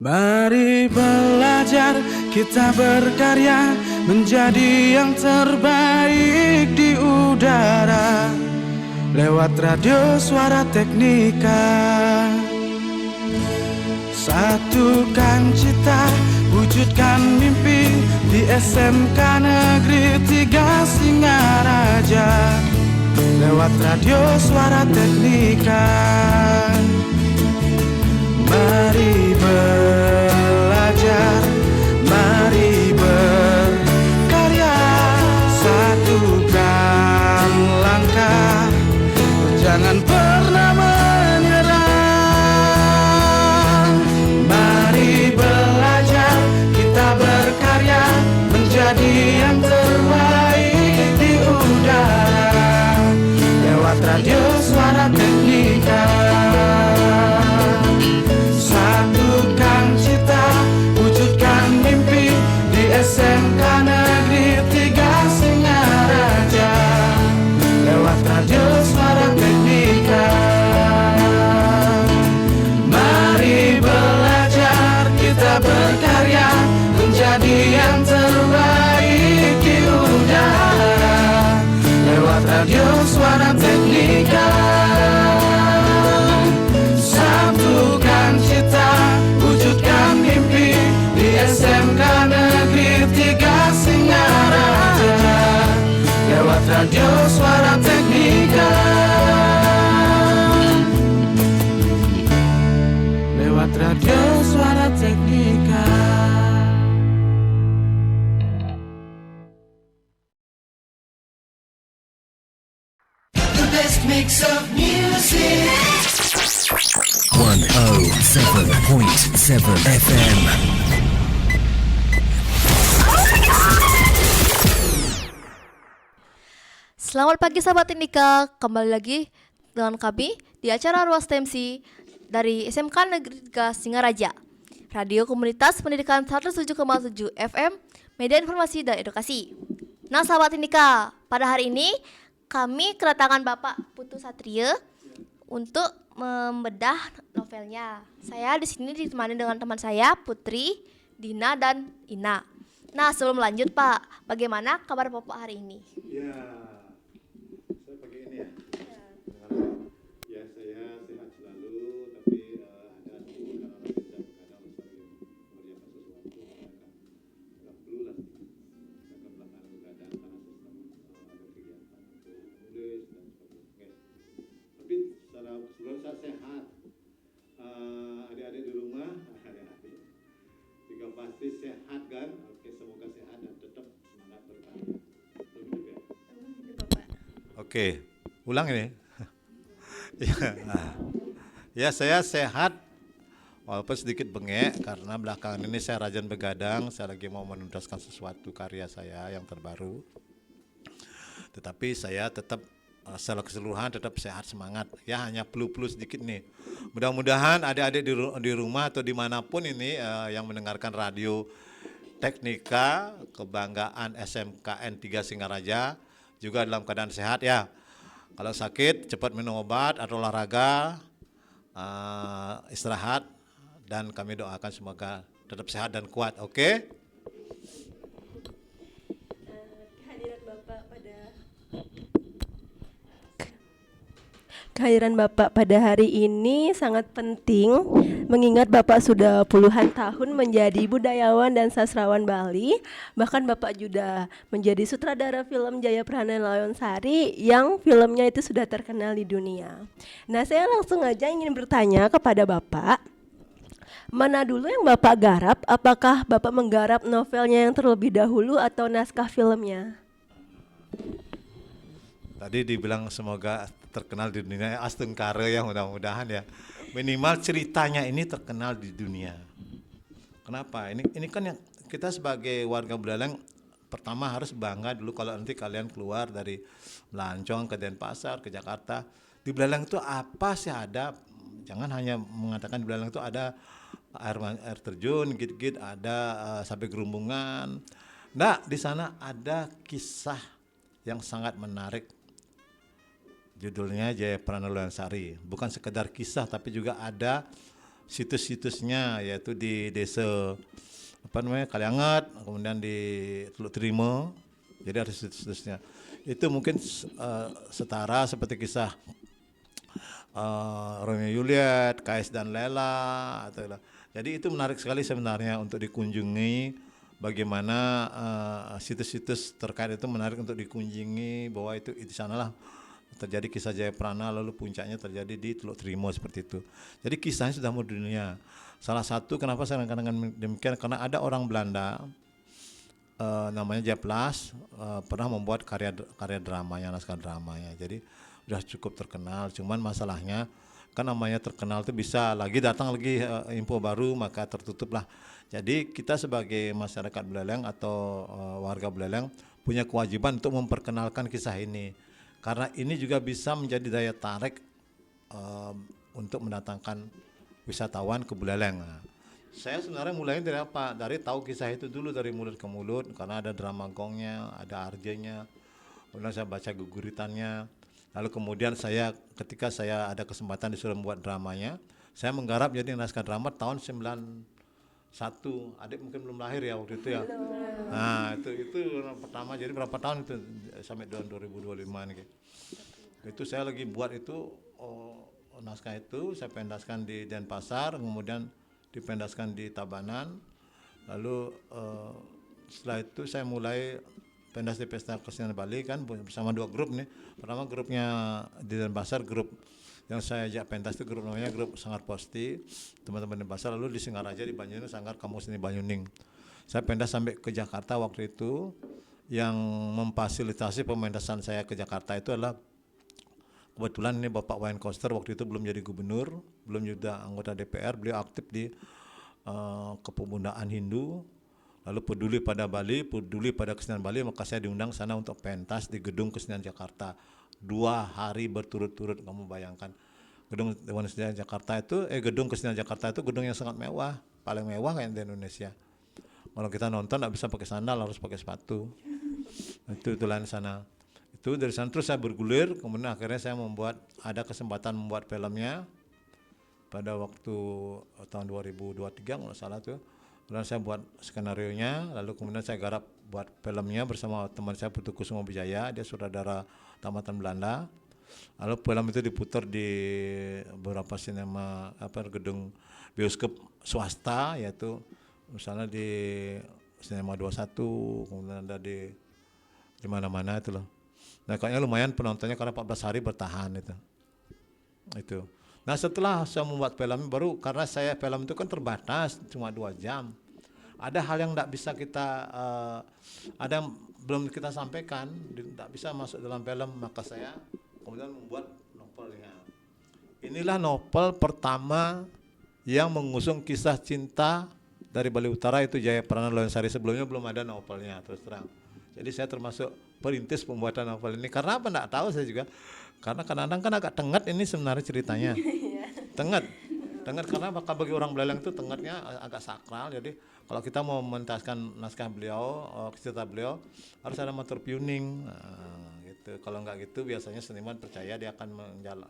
Mari belajar, kita berkarya menjadi yang terbaik di udara lewat radio Suara Teknika. Satukan cita, wujudkan mimpi di SMK Negeri 3 Singaraja lewat radio Suara Teknika. Mari belajar, mari berkarya, satukan langkah, jangan pernah menyerah. Mari belajar, kita berkarya menjadi yang terbaik di udara lewat radio Suara Teknika. Satukan cita, wujudkan mimpi di SMK Negeri 3 Singaraja lewat radio Suara Teknika. Mari belajar, kita berkarya menjadi yang terbaik di udara lewat radio Suara Teknika. Satukan cita, wujudkan mimpi di SMK Negeri 3 Singaraja lewat radio Suara Teknika. Lewat radio Suara Teknika. The best mix of music. 107.7 FM. Selamat pagi sahabat Teknika, kembali lagi dengan kami di acara Ruas TMC dari SMK Negeri 3 Singaraja, Radio Komunitas Pendidikan 107,7 FM, Media Informasi dan Edukasi. Nah sahabat Teknika, pada hari ini kami kedatangan Bapak Putu Satria untuk membedah novelnya. Saya di sini ditemani dengan teman saya Putri, Dina dan Ina. Nah, sebelum lanjut Pak, bagaimana kabar Bapak hari ini? Ya, saya pagi ini ya. Ya, saya sehat selalu, tapi ada sedikit kadang-kadang saya mengerjakan sesuatu, agak perlu lah agak belakang begadang karena sistem ada kegiatan untuk menulis dan sebagainya. Tapi secara keseluruhan saya sehat. Adik-adik di rumah, adik-adik juga pasti sehat kan? Oke, semoga sehat dan tetap semangat berkarya. Begitu ya? Oke, ulang ini. Ya, saya sehat walaupun sedikit bengek karena belakangan ini saya rajin begadang. Saya lagi mau menuntaskan sesuatu karya saya yang terbaru. Tetapi saya tetap secara keseluruhan tetap sehat, semangat. Ya, hanya flu-flu sedikit nih. Mudah-mudahan adik-adik di rumah atau dimanapun ini yang mendengarkan radio Teknika Kebanggaan SMKN 3 Singaraja juga dalam keadaan sehat ya. Kalau sakit cepat minum obat atau olahraga, istirahat, dan kami doakan semoga tetap sehat dan kuat. Oke? Kehadiran Bapak pada hari ini sangat penting, mengingat Bapak sudah puluhan tahun menjadi budayawan dan sastrawan Bali. Bahkan Bapak juga menjadi sutradara film Jaya Prana Lawensari yang filmnya itu sudah terkenal di dunia. Nah, saya langsung aja ingin bertanya kepada Bapak, mana dulu yang Bapak garap? Apakah Bapak menggarap novelnya yang terlebih dahulu atau naskah filmnya? Tadi dibilang semoga terkenal di dunia, astengkare ya, mudah-mudahan ya. Minimal ceritanya ini terkenal di dunia. Kenapa? Ini kan yang kita sebagai warga Belalang pertama harus bangga dulu kalau nanti kalian keluar dari Melancong ke Denpasar ke Jakarta. Di Belalang itu apa sih ada? Jangan hanya mengatakan di Belalang itu ada air terjun, git-git, ada sampai gerumbungan. Nah, di sana ada kisah yang sangat menarik. Judulnya Jaya Prana Lawensari. Bukan sekedar kisah tapi juga ada situs-situsnya, yaitu di desa Kaliangat, kemudian di Teluk Terima. Jadi ada situs-situsnya. Itu mungkin setara seperti kisah Romeo Juliet, Kais dan Lela, jadi itu menarik sekali sebenarnya untuk dikunjungi. Bagaimana situs-situs terkait itu menarik untuk dikunjungi, bahwa itu di sanalah terjadi kisah Jayaprana, lalu puncaknya terjadi di Teluk Trimo seperti itu. Jadi kisahnya sudah mendunia. Salah satu kenapa saya kadang-kadang demikian, karena ada orang Belanda namanya Japlas pernah membuat karya dramanya, naskah dramanya. Jadi sudah cukup terkenal. Cuman masalahnya kan namanya terkenal itu bisa lagi datang lagi info baru, maka tertutuplah. Jadi kita sebagai masyarakat Buleleng atau warga Buleleng punya kewajiban untuk memperkenalkan kisah ini, karena ini juga bisa menjadi daya tarik untuk mendatangkan wisatawan ke Buleleng. Saya sebenarnya mulainya dari apa? Dari tahu kisah itu dulu, dari mulut ke mulut, karena ada drama gongnya, ada arjenya, kemudian saya baca guguritannya. Lalu kemudian ketika saya ada kesempatan disuruh membuat dramanya, saya menggarap jadi naskah drama tahun 91. Adik mungkin belum lahir ya waktu itu ya. Nah itu pertama, jadi berapa tahun itu sampai tahun 2025 nih. Itu saya lagi buat itu naskah itu, saya pendaskan di Denpasar, kemudian dipendaskan di Tabanan. Lalu setelah itu saya mulai pendas di Pesta Kesenian Bali kan bersama 2 grup nih. Pertama grupnya di Denpasar, grup yang saya ajak pentas itu grup namanya grup Sanggar Posti, teman-teman Denpasar. Lalu di Singaraja di Banyuning Sanggar Kamu Seni Banyuning. Saya pendas sampai ke Jakarta waktu itu. Yang memfasilitasi pementasan saya ke Jakarta itu adalah kebetulan ini Bapak Wayan Koster, waktu itu belum jadi gubernur, belum juga anggota DPR, beliau aktif di kepemudaan Hindu, lalu peduli pada Bali, peduli pada kesenian Bali, maka saya diundang sana untuk pentas di Gedung Kesenian Jakarta 2 hari berturut-turut. Kamu bayangkan Gedung Dewan Kesenian Jakarta itu, Gedung Kesenian Jakarta itu gedung yang sangat mewah, paling mewah kayak di Indonesia. Kalau kita nonton nggak bisa pakai sandal, harus pakai sepatu. Itu lain sana. Itu dari sana terus saya bergulir, kemudian akhirnya saya ada kesempatan membuat filmnya pada waktu tahun 2023 kalau salah tuh. Kemudian saya buat skenario-nya, lalu kemudian saya garap buat filmnya bersama teman saya Putu Kusuma Wijaya, dia sutradara tamatan Belanda. Lalu film itu diputar di beberapa gedung bioskop swasta, yaitu misalnya di Sinema 21, kemudian ada di mana-mana itu loh. Nah kayaknya lumayan penontonnya karena 14 hari bertahan itu. Nah setelah saya membuat film baru, karena film itu kan terbatas cuma 2 jam. Ada hal yang tidak bisa kita, ada yang belum kita sampaikan, tidak bisa masuk dalam film, maka saya kemudian membuat novelnya. Inilah novel pertama yang mengusung kisah cinta dari Bali Utara, itu Jayaprana Loyonsari. Sebelumnya belum ada novelnya, terus terang. Jadi saya termasuk perintis pembuatan novel ini. Karena apa enggak tahu saya juga. Karena kadang-kadang kan agak tengat ini sebenarnya ceritanya. Tengat karena bagi orang Buleleng itu tengatnya agak sakral. Jadi kalau kita mau mementaskan naskah beliau, cerita beliau, harus ada motor tuning. Gitu. Kalau enggak gitu biasanya seniman percaya dia akan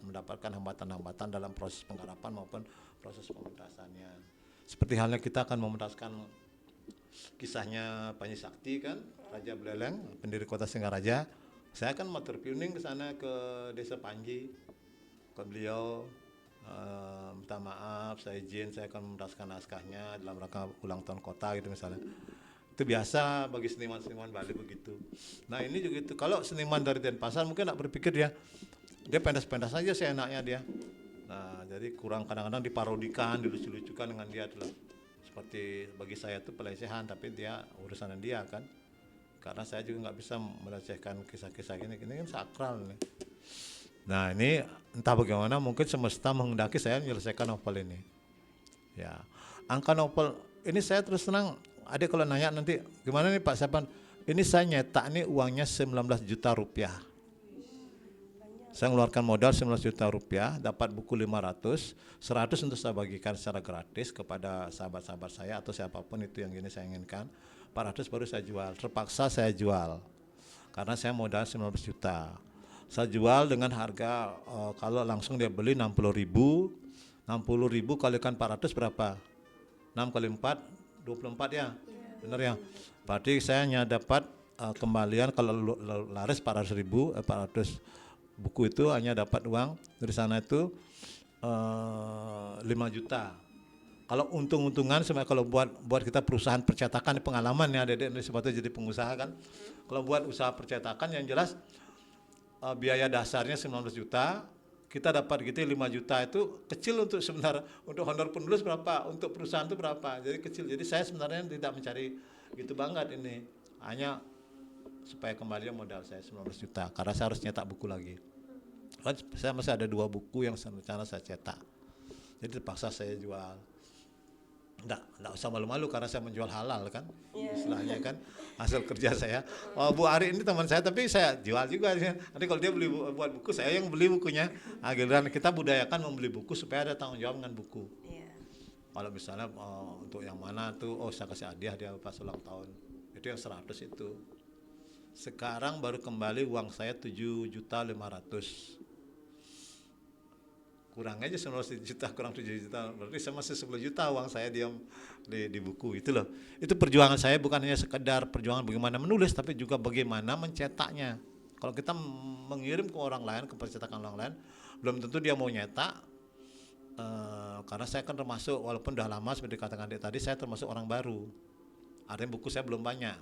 mendapatkan hambatan-hambatan dalam proses penggarapan maupun proses pementasannya. Seperti halnya kita akan mementaskan kisahnya Panji Sakti kan, Raja Buleleng, pendiri kota Singaraja. Saya akan motor tuning ke sana ke desa Panji, ke beliau, minta maaf, saya izin, saya akan mementaskan naskahnya dalam rangka ulang tahun kota gitu misalnya. Itu biasa bagi seniman-seniman Bali begitu. Nah ini juga itu, kalau seniman dari Denpasar mungkin tak berpikir dia pentas-pentas saja seenaknya dia. Nah jadi kurang, kadang-kadang diparodikan, dilucu-lucukan dengan dia itulah. Seperti bagi saya itu pelecehan, tapi dia urusan dia kan. Karena saya juga nggak bisa melecehkan kisah-kisah ini kan sakral nih. Nah ini entah bagaimana mungkin semesta menghendaki saya menyelesaikan novel ini. Ya, angka novel ini saya terus terang, adik kalau nanya nanti gimana nih Pak Sepan, ini saya nyetak nih uangnya 19 juta rupiah. Saya mengeluarkan modal 19 juta rupiah, dapat buku 500, 100 untuk saya bagikan secara gratis kepada sahabat-sahabat saya atau siapapun itu yang saya inginkan. 400 baru saya jual, terpaksa saya jual karena saya modal 19 juta. Saya jual dengan harga kalau langsung dia beli 60.000, 60.000 kalikan 400 berapa? 6 kali 4, 24 ya? Benar ya? Berarti saya hanya dapat kembalian kalau laris 400.000, 400 buku itu hanya dapat uang dari sana itu 5 juta. Kalau untung-untungan sebenarnya kalau buat kita perusahaan percetakan pengalaman ya Dedek sebetulnya jadi pengusaha kan. Kalau buat usaha percetakan yang jelas biaya dasarnya 19 juta, kita dapat gitu 5 juta itu kecil untuk sebenarnya untuk honor penulis berapa, untuk perusahaan itu berapa. Jadi kecil. Jadi saya sebenarnya tidak mencari gitu banget ini. Hanya supaya kembali modal saya 19 juta karena saya harus nyetak buku lagi. Kan saya masih ada 2 buku yang rencana saya cetak. Jadi terpaksa saya jual. Enggak usah malu-malu karena saya menjual halal kan, istilahnya kan hasil kerja saya. Oh, Bu Ari ini teman saya tapi saya jual juga. Nanti kalau dia beli buat buku saya yang beli bukunya. Giliran kita budayakan membeli buku supaya ada tanggung jawab dengan buku. Kalau misalnya untuk yang mana tuh, saya kasih hadiah dia pas ulang tahun. Itu yang 100 itu. Sekarang baru kembali uang saya 7.500.000. Kurang aja 19 juta, kurang 7 juta, berarti saya masih 10 juta uang saya diam di buku itu loh. Itu perjuangan saya bukan hanya sekedar perjuangan bagaimana menulis, tapi juga bagaimana mencetaknya. Kalau kita mengirim ke orang lain, ke percetakan orang lain, belum tentu dia mau nyetak, karena saya kan termasuk, walaupun udah lama seperti dikatakan tadi, saya termasuk orang baru. Artinya buku saya belum banyak.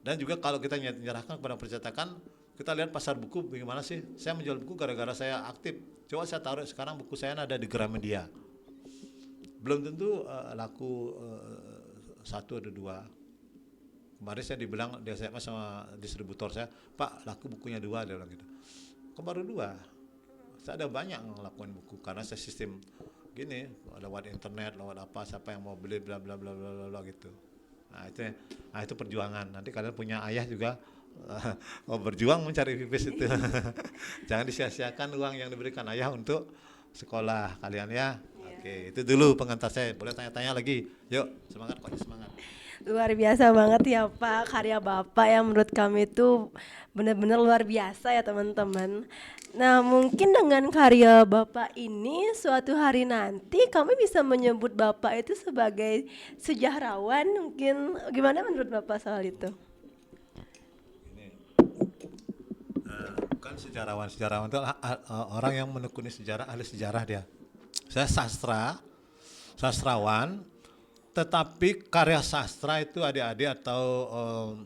Dan juga kalau kita menyerahkan kepada percetakan, kita lihat pasar buku bagaimana sih. Saya menjual buku gara-gara saya aktif. Coba saya taruh sekarang buku saya ada di Gramedia. Belum tentu laku 1 atau 2. Kemarin saya dibilang dia SMS sama distributor saya, Pak laku bukunya 2, dia bilang gitu. Kok baru 2? Saya ada banyak ngelakuin buku karena saya sistem gini lewat internet, lewat apa, siapa yang mau beli bla bla bla bla bla gitu. Nah itu perjuangan. Nanti kalian punya ayah juga berjuang mencari pipis itu. Jangan disia-siakan uang yang diberikan ayah untuk sekolah kalian ya. Oke, itu dulu pengantar saya. Boleh tanya-tanya lagi. Yuk, semangat kok, semangat. Luar biasa banget ya Pak, karya Bapak yang menurut kami itu benar-benar luar biasa ya teman-teman. Nah mungkin dengan karya Bapak ini suatu hari nanti kami bisa menyebut Bapak itu sebagai sejahrawan. Mungkin gimana menurut Bapak soal itu? Bukan sejarawan itu orang yang menekuni sejarah, ahli sejarah dia. Saya sastrawan, tetapi karya sastra itu adik-adik atau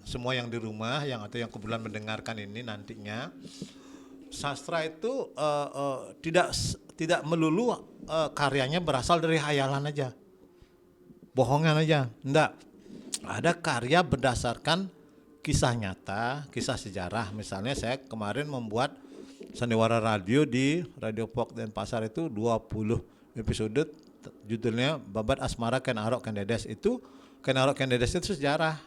semua yang di rumah atau yang kebetulan mendengarkan ini nantinya, sastra itu tidak melulu karyanya berasal dari hayalan aja, bohongan aja, enggak. Ada karya berdasarkan kisah nyata, kisah sejarah. Misalnya saya kemarin membuat sandiwara radio di Radio Pok Denpasar itu 20 episode, judulnya Babat Asmara Ken Arok Ken Dedes. Itu Ken Arok Ken Dedes itu sejarah.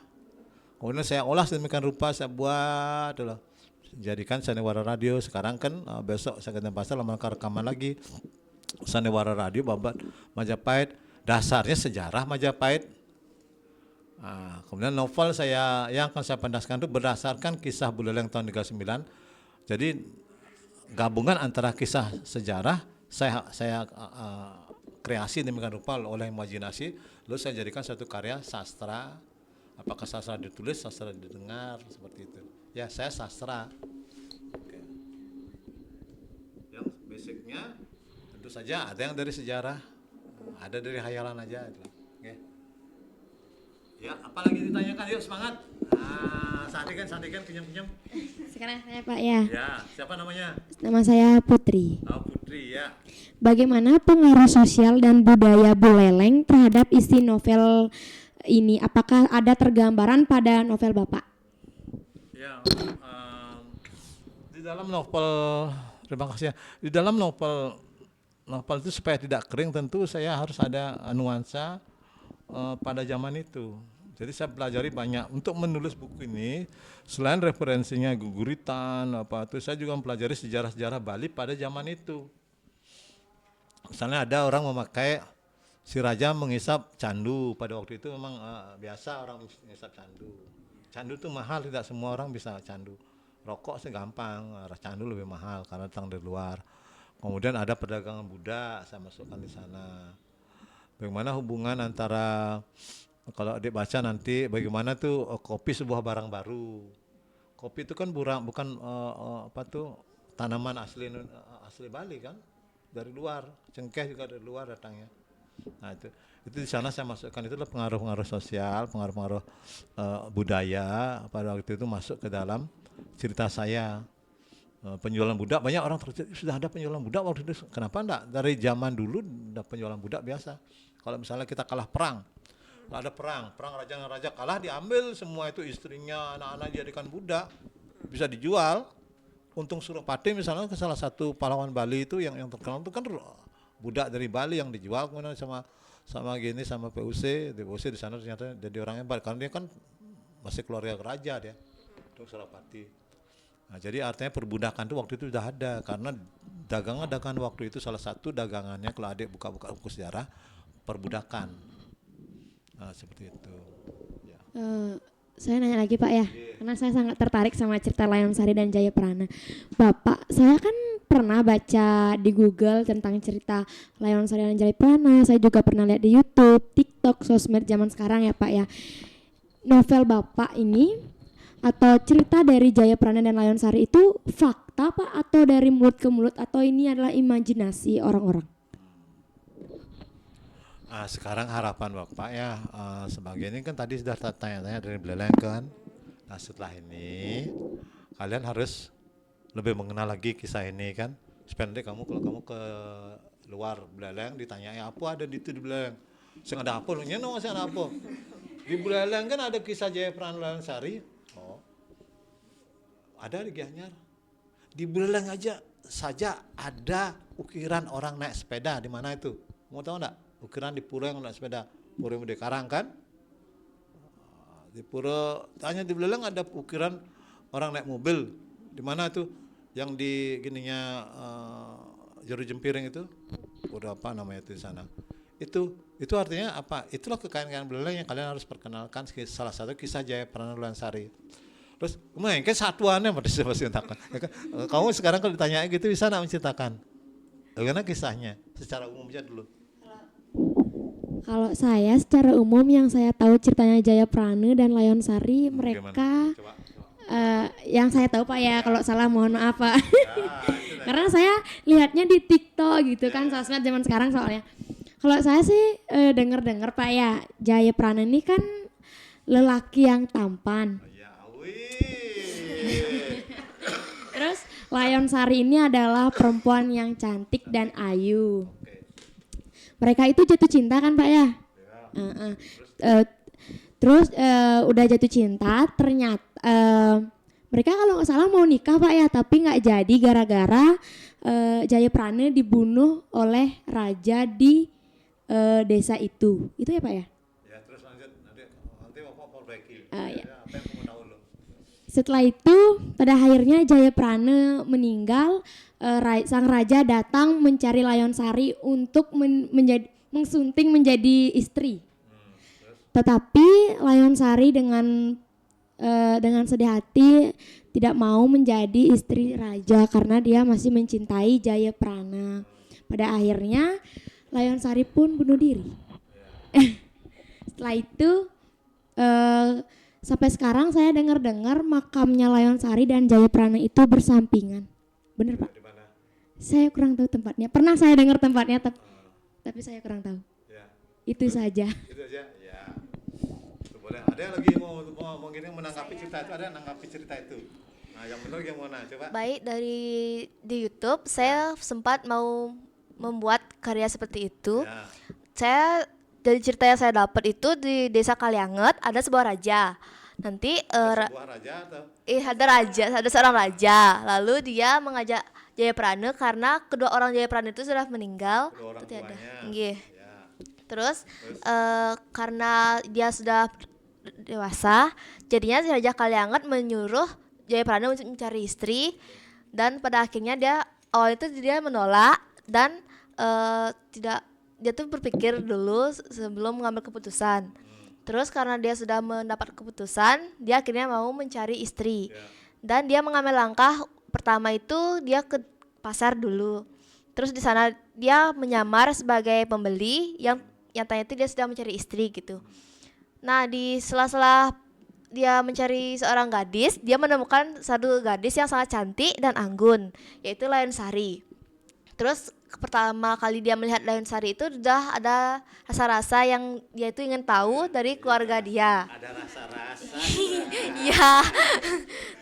Kemudian saya olah sedemikian rupa, saya buat loh, jadikan sandiwara radio. Sekarang kan besok saya ke Denpasar rekaman lagi sandiwara radio Babat Majapahit. Dasarnya sejarah Majapahit. Kemudian novel saya yang akan saya pendaskan itu berdasarkan kisah Buleleng tahun 39. Jadi gabungan antara kisah sejarah saya kreasi demikian rupa oleh imajinasi, lalu saya jadikan satu karya sastra. Apakah sastra ditulis, sastra didengar, seperti itu. Ya, saya sastra. Oke. Yang basicnya tentu saja ada yang dari sejarah, ada dari hayalan aja. Oke. Ya, apalagi ditanyakan, yuk semangat. Santikan, kenyam-kenyam. Sekarang saya Pak ya. Ya, siapa namanya? Nama saya Putri. Putri ya. Bagaimana pengaruh sosial dan budaya Buleleng terhadap isi novel ini? Apakah ada tergambaran pada novel Bapak? Ya, di dalam novel, terima kasih ya. Di dalam novel itu supaya tidak kering tentu saya harus ada nuansa pada zaman itu. Jadi saya pelajari banyak untuk menulis buku ini. Selain referensinya guguritan saya juga mempelajari sejarah-sejarah Bali pada zaman itu. Misalnya ada orang memakai si raja menghisap candu. Pada waktu itu memang biasa orang menghisap candu. Candu itu mahal, tidak semua orang bisa candu. Rokok sih gampang, candu lebih mahal karena datang dari luar. Kemudian ada perdagangan budak, saya masukkan di sana. Bagaimana hubungan antara, kalau adik baca nanti, bagaimana tuh kopi sebuah barang baru. Kopi itu kan bukan tanaman asli Bali kan, dari luar. Cengkeh juga dari luar datangnya. Nah itu di sana saya masukkan, itu adalah pengaruh-pengaruh sosial, pengaruh-pengaruh budaya pada waktu itu masuk ke dalam cerita saya. Penjualan budak, banyak orang sudah ada penjualan budak waktu itu, kenapa enggak? Dari zaman dulu ada penjualan budak biasa. Kalau misalnya kita kalah perang, kalau ada perang raja dan raja kalah, diambil semua itu istrinya, anak-anak dijadikan budak, bisa dijual. Untung Suropati misalnya, ke salah satu pahlawan Bali itu yang terkenal itu kan budak dari Bali yang dijual kemudian sama PUC di sana ternyata jadi orang hebat karena dia kan masih keluarga raja dia, Untung Suropati. Nah, jadi artinya perbudakan itu waktu itu sudah ada karena dagangan waktu itu salah satu dagangannya, kalau adik buka-buka buku sejarah, perbudakan. Nah, seperti itu. Ya. Saya nanya lagi Pak ya, karena saya sangat tertarik sama cerita Layonsari dan Jayaprana. Bapak, saya kan pernah baca di Google tentang cerita Layonsari dan Jayaprana. Saya juga pernah lihat di YouTube, TikTok, sosmed zaman sekarang ya Pak ya. Novel Bapak ini atau cerita dari Jayaprana dan Layonsari itu fakta Pak, atau dari mulut ke mulut, atau ini adalah imajinasi orang-orang? Sekarang harapan Bapak ya, sebagai ini kan tadi sudah tanya-tanya dari Beleleng kan. Nah setelah ini kalian harus lebih mengenal lagi kisah ini kan. Supaya nanti kalau kamu ke luar Beleleng ditanyai apa ada di Beleleng. Saya ada apa? Saya ada apa? Di Beleleng kan ada kisah Jayaprana Layonsari. Oh, ada di Gianyar. Di Beleleng saja ada ukiran orang naik sepeda. Di mana itu? Mau tahu enggak? Ukiran di pura yang naik sepeda. Pura Mede Karang kan? Di pura, tanya di Beleleng ada ukiran orang naik mobil. Di mana itu? Yang di gininya Jeru Jempiring itu? Udah apa namanya itu di sana? Itu artinya apa? Itulah kekayaan Beleleng yang kalian harus perkenalkan. Salah satu kisah Jayaprana Layonsari. Terus kemudian kan satuannya masih menceritakan. Kamu sekarang kalau ditanya gitu bisa nggak menceritakan? Bagaimana kisahnya? Secara umum aja dulu. Kalau saya secara umum yang saya tahu ceritanya Jayaprana dan Layonsari, mereka yang saya tahu Pak ya, kalau salah mohon maaf Pak. Karena saya lihatnya di TikTok gitu kan, sosmed zaman sekarang soalnya. Kalau saya sih dengar Pak ya, Jayaprana ini kan lelaki yang tampan. Terus Layonsari ini adalah perempuan yang cantik dan ayu. Mereka itu jatuh cinta kan Pak ya? Terus udah jatuh cinta, ternyata mereka kalau nggak salah mau nikah Pak ya, tapi nggak jadi gara-gara Jayaprana dibunuh oleh raja di desa itu ya Pak ya? Ya terus lanjut nanti Bapak perbaiki. Ya. Apa yang kamu tahu lo? Setelah itu pada akhirnya Jayaprana meninggal. Sang raja datang mencari Layonsari untuk mengsunting menjadi istri. Tetapi Layonsari dengan sedih hati tidak mau menjadi istri raja karena dia masih mencintai Jayaprana. Pada akhirnya Layonsari pun bunuh diri. Setelah itu sampai sekarang saya dengar makamnya Layonsari dan Jayaprana itu bersampingan. Benar Pak? Saya kurang tahu tempatnya. Pernah saya dengar tempatnya, tapi saya kurang tahu. Ya. Itu saja. Itu aja. Ya. Itu boleh. Ada yang lagi mau gini menanggapi cerita itu? Ada yang menanggapi cerita itu? Nah, yang benar yang mana? Coba. Baik, di YouTube saya sempat mau membuat karya seperti itu. Ya. Saya dari cerita yang saya dapat itu di Desa Kalianget ada sebuah raja. Nanti Sebuah raja atau? ada seorang raja. Lalu dia mengajak Jayaprana karena kedua orang Jayaprana itu sudah meninggal. Kedua orang Itu tiada. tuanya. Nggih. Ya. Terus karena dia sudah dewasa, jadinya Raja Kalianget menyuruh Jayaprana untuk mencari istri, dan pada akhirnya awal itu dia menolak dan dia tuh berpikir dulu sebelum mengambil keputusan. Terus karena dia sudah mendapat keputusan, dia akhirnya mau mencari istri. Dan dia mengambil langkah pertama itu dia ke pasar dulu. Terus di sana dia menyamar sebagai pembeli yang nyatanya itu dia sedang mencari istri gitu. Nah, di sela-sela dia mencari seorang gadis, dia menemukan satu gadis yang sangat cantik dan anggun, yaitu Lion Sari. Terus pertama kali dia melihat Lion Sari itu sudah ada rasa-rasa yang dia itu ingin tahu dari keluarga dia. Ada rasa-rasa, Iya.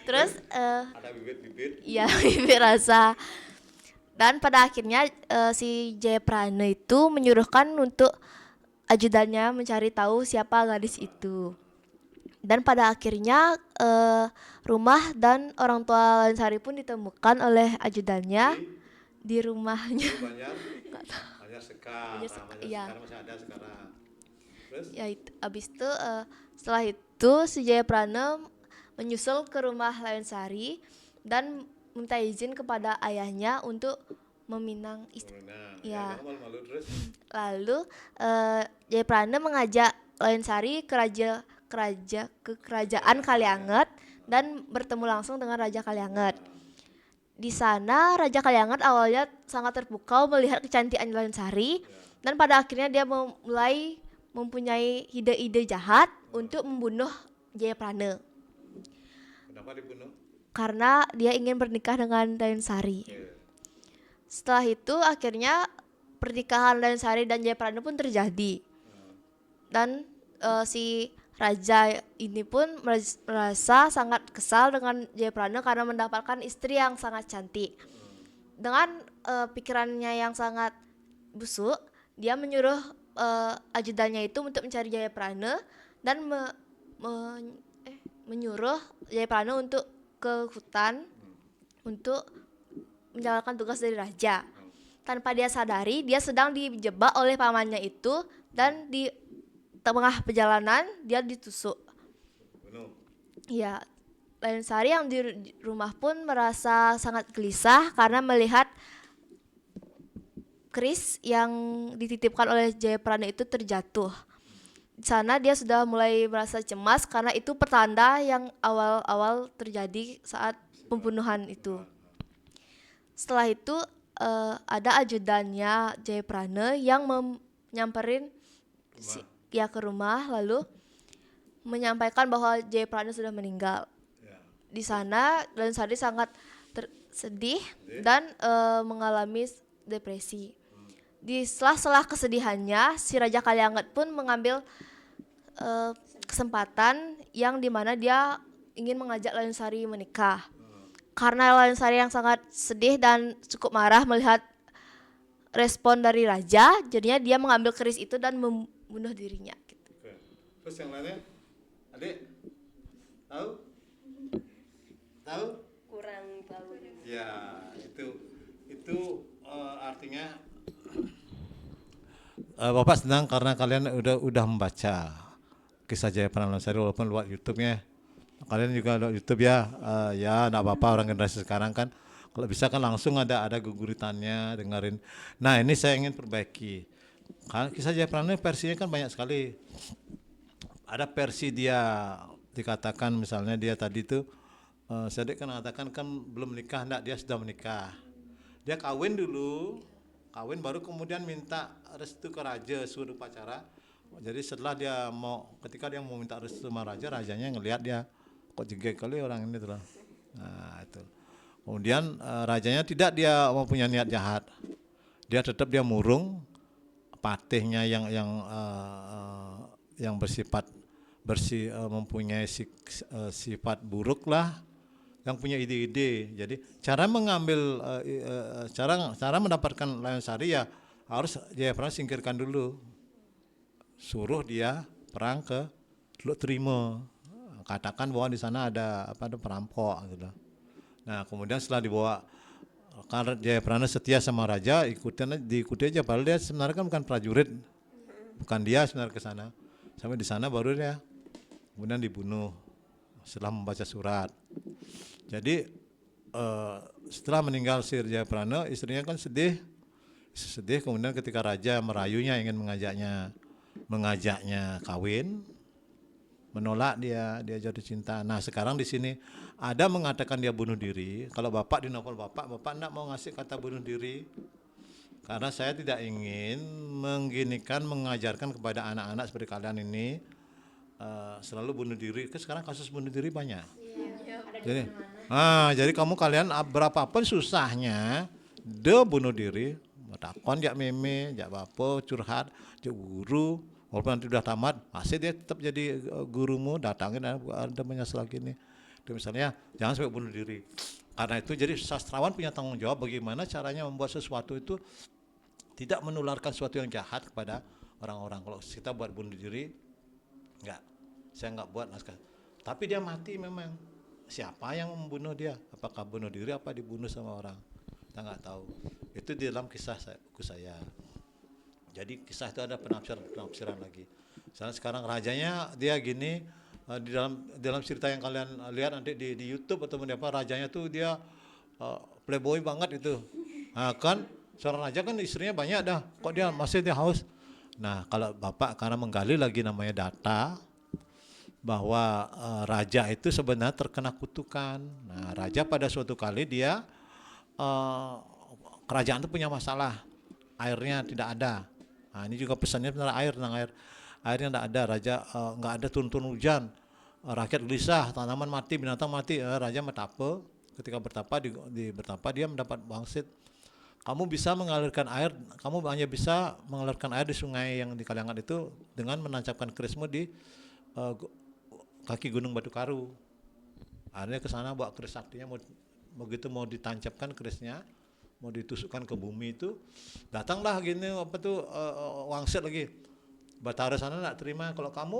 Terus ada bibit-bibit. ya bibir rasa. Dan pada akhirnya si Jayaprana itu menyuruhkan untuk ajudannya mencari tahu siapa gadis itu. Dan pada akhirnya rumah dan orang tua Lion Sari pun ditemukan oleh ajudannya di rumahnya. Banyak sekar, Iya. sekarang masih ada sekarang. Terus Ya abis itu setelah itu si Jayaprana menyusul ke rumah Lion Sari dan minta izin kepada ayahnya untuk meminang istri. nah, Ya. jangan malu-malu terus. Lalu Jayaprana mengajak Lion Sari ke kerajaan Kalianget dan bertemu langsung dengan Raja Kalianget. Di sana Raja Kalianget awalnya sangat terpukau melihat kecantikan Lion Sari dan pada akhirnya dia mulai mempunyai ide-ide jahat untuk membunuh Jayaprana Kenapa dibunuh? karena dia ingin bernikah dengan Lion Sari. Setelah itu akhirnya pernikahan Lion Sari dan Jayaprana pun terjadi. Dan si raja ini pun merasa sangat kesal dengan Jayaprana karena mendapatkan istri yang sangat cantik. Dengan pikirannya yang sangat busuk, dia menyuruh ajudannya itu untuk mencari Jayaprana dan menyuruh Jayaprana untuk ke hutan untuk menjalankan tugas dari raja. Tanpa dia sadari, dia sedang dijebak oleh pamannya itu dan di tengah perjalanan dia ditusuk. Bunuh. Ya, Lion Sari yang di rumah pun merasa sangat gelisah karena melihat keris yang dititipkan oleh Jayaprana itu terjatuh. Di sana dia sudah mulai merasa cemas karena itu pertanda yang awal-awal terjadi saat pembunuhan itu. Setelah itu ada ajudannya Jayaprana yang nyamperin ke rumah lalu menyampaikan bahwa Jayaprana sudah meninggal. Di sana Lion Sari sangat sedih dan mengalami depresi. Di sela-sela kesedihannya, si Raja Kalianget pun mengambil kesempatan yang dimana dia ingin mengajak Lion Sari menikah. Karena Lion Sari yang sangat sedih dan cukup marah melihat respon dari raja, jadinya dia mengambil keris itu dan membunuh dirinya. Gitu. Oke. Terus yang lainnya, adik tahu? Tahu? Kurang tahu. Ya, itu artinya Bapak senang karena kalian udah membaca kisah Jayaprana Lion Sari walaupun lewat YouTube-nya. Kalian juga lewat YouTube ya, ya enggak apa-apa orang generasi sekarang kan kalau bisa kan langsung ada guguritannya dengerin. Nah ini saya ingin perbaiki. Kisah Jayaprana versinya kan banyak sekali. Ada versi dia dikatakan misalnya dia tadi tuh Sadik kan mengatakan kan belum menikah, enggak, dia sudah menikah. Dia kawin dulu, kawin baru kemudian minta restu ke raja, suruh upacara. Jadi setelah ketika dia mau minta restu sama raja, rajanya ngelihat dia kok jengkel kali orang ini tuh. Nah itu. Kemudian rajanya tidak dia mempunyai niat jahat. Dia tetap dia murung patihnya yang mempunyai sifat buruk lah, yang punya ide-ide. Jadi cara mengambil cara mendapatkan Lion Sari ya harus Jayaprana singkirkan dulu. Suruh dia perang ke Teluk Trima. Katakan bahwa di sana ada perampok gitu. Nah, kemudian setelah dibawa karena Jayaprana setia sama raja, diikuti aja padahal dia sebenarnya kan bukan prajurit. Bukan dia sebenarnya ke sana. Sampai di sana baru dia kemudian dibunuh setelah membaca surat. Jadi setelah meninggal si Jayaprana, istrinya kan sedih kemudian ketika raja merayunya ingin mengajaknya kawin, menolak dia jatuh cinta. Nah sekarang di sini ada mengatakan dia bunuh diri. Kalau bapak di novel bapak enggak mau ngasih kata bunuh diri, Karena saya tidak ingin mengajarkan kepada anak-anak seperti kalian ini selalu bunuh diri. Sekarang kasus bunuh diri banyak. Jadi kalian berapapun susahnya, dia bunuh diri, takon jak meme, jak apa, curhat, jak guru, walaupun nanti udah tamat, masih dia tetap jadi gurumu, datangin ada menyesal lagi nih. Itu misalnya jangan sampai bunuh diri. Karena itu jadi sastrawan punya tanggung jawab bagaimana caranya membuat sesuatu itu tidak menularkan sesuatu yang jahat kepada orang-orang. Kalau kita buat bunuh diri, saya enggak buat naskah. Tapi dia mati memang. Siapa yang membunuh dia? Apakah bunuh diri apa dibunuh sama orang? Kita enggak tahu. Itu di dalam kisah buku saya. Jadi kisah itu ada penafsiran lagi. Misalnya sekarang rajanya dia gini, di dalam cerita yang kalian lihat nanti di YouTube atau apa, rajanya tuh dia playboy banget itu. Nah, kan seorang raja kan istrinya banyak dah, kok dia masih dia haus. Nah, kalau Bapak karena menggali lagi namanya data bahwa raja itu sebenarnya terkena kutukan. Nah, raja pada suatu kali dia kerajaan itu punya masalah, airnya tidak ada. Nah, ini juga pesannya tentang airnya tidak ada, raja nggak ada turun hujan, rakyat gelisah, tanaman mati, binatang mati, raja bertapa. Ketika bertapa bertapa dia mendapat wangsit. Kamu bisa mengalirkan air, kamu hanya bisa mengalirkan air di sungai yang di Kaliangat itu dengan menancapkan kerismu di kaki Gunung Batu Karu. Akhirnya ke sana bawa keris saktinya, begitu mau ditancapkan kerisnya, mau ditusukkan ke bumi itu, datanglah gini wangsit lagi. Batara sana tidak terima, kalau kamu